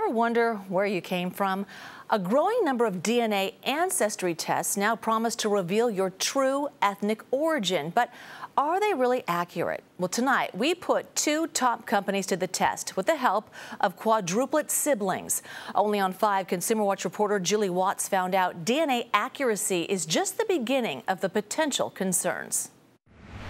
Ever wonder where you came from? A growing number of DNA ancestry tests now promise to reveal your true ethnic origin, but are they really accurate? Well, tonight we put two top companies to the test with the help of quadruplet siblings. Only on 5, Consumer Watch reporter Julie Watts found out DNA accuracy is just the beginning of the potential concerns.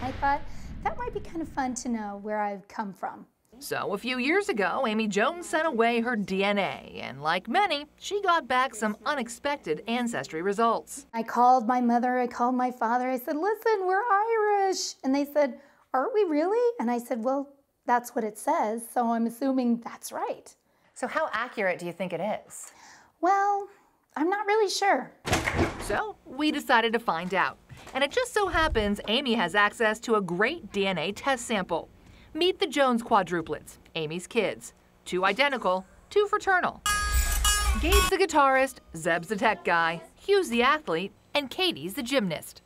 I thought that might be kind of fun to know where I've come from. So a few years ago, Amy Jones sent away her DNA, and like many, she got back some unexpected ancestry results. I called my mother, I called my father, I said, listen, we're Irish. And they said, aren't we really? And I said, well, that's what it says, so I'm assuming that's right. So how accurate do you think it is? Well, I'm not really sure. So we decided to find out. And it just so happens Amy has access to a great DNA test sample. Meet the Jones quadruplets, Amy's kids. 2 identical, 2 fraternal. Gabe's the guitarist, Zeb's the tech guy, Hugh's the athlete, and Katie's the gymnast.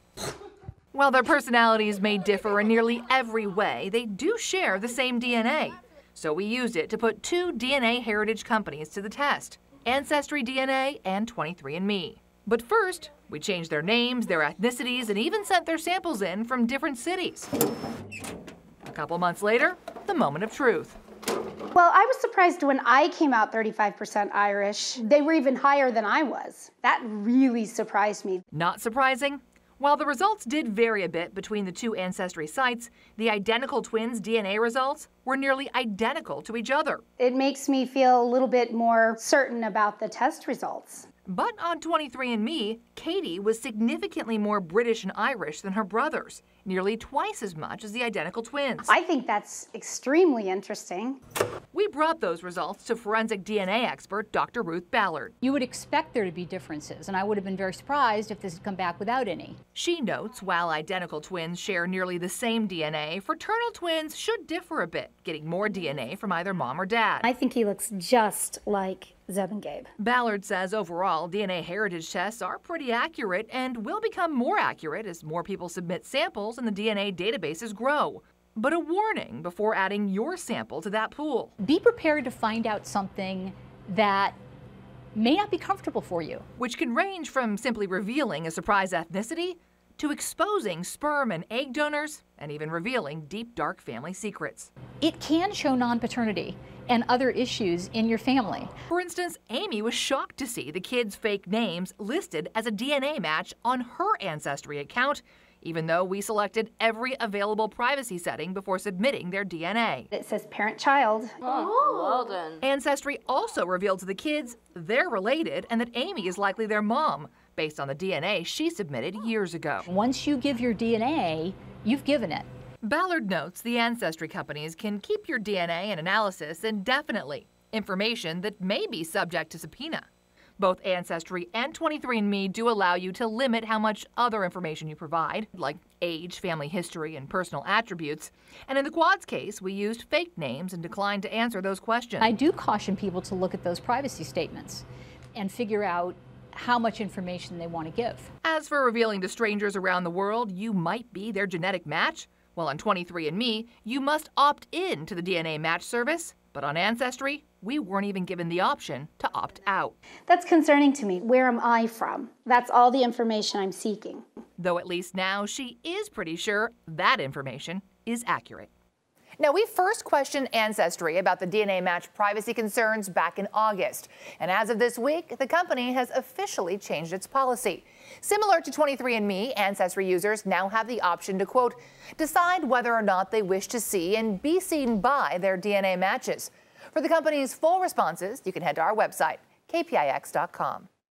While their personalities may differ in nearly every way, they do share the same DNA. So we used it to put 2 DNA heritage companies to the test, Ancestry DNA and 23andMe. But first, we changed their names, their ethnicities, and even sent their samples in from different cities. A couple months later, the moment of truth. Well, I was surprised when I came out 35% Irish. They were even higher than I was. That really surprised me. Not surprising. While the results did vary a bit between the 2 ancestry sites, the identical twins' DNA results were nearly identical to each other. It makes me feel a little bit more certain about the test results. But on 23andMe, Katie was significantly more British and Irish than her brothers, nearly twice as much as the identical twins. I think that's extremely interesting. We brought those results to forensic DNA expert Dr. Ruth Ballard. You would expect there to be differences, and I would have been very surprised if this had come back without any. She notes while identical twins share nearly the same DNA, fraternal twins should differ a bit, getting more DNA from either mom or dad. I think he looks just like Zeb and Gabe. Ballard says overall, DNA heritage tests are pretty accurate and will become more accurate as more people submit samples and the DNA databases grow. But a warning before adding your sample to that pool. Be prepared to find out something that may not be comfortable for you. Which can range from simply revealing a surprise ethnicity to exposing sperm and egg donors and even revealing deep, dark family secrets. It can show non-paternity and other issues in your family. For instance, Amy was shocked to see the kids' fake names listed as a DNA match on her Ancestry account, even though we selected every available privacy setting before submitting their DNA. It says parent-child. Oh, well done. Ancestry also revealed to the kids they're related and that Amy is likely their mom, based on the DNA she submitted years ago. Once you give your DNA, you've given it. Ballard notes the ancestry companies can keep your DNA and analysis indefinitely, information that may be subject to subpoena. Both Ancestry and 23andMe do allow you to limit how much other information you provide, like age, family history, and personal attributes. And in the Quad's case, we used fake names and declined to answer those questions. I do caution people to look at those privacy statements and figure out how much information they want to give. As for revealing to strangers around the world you might be their genetic match, well, on 23andMe, you must opt in to the DNA match service. But on Ancestry, we weren't even given the option to opt out. That's concerning to me. Where am I from? That's all the information I'm seeking. Though at least now she is pretty sure that information is accurate. Now, we first questioned Ancestry about the DNA match privacy concerns back in August. And as of this week, the company has officially changed its policy. Similar to 23andMe, Ancestry users now have the option to, quote, decide whether or not they wish to see and be seen by their DNA matches. For the company's full responses, you can head to our website, kpix.com.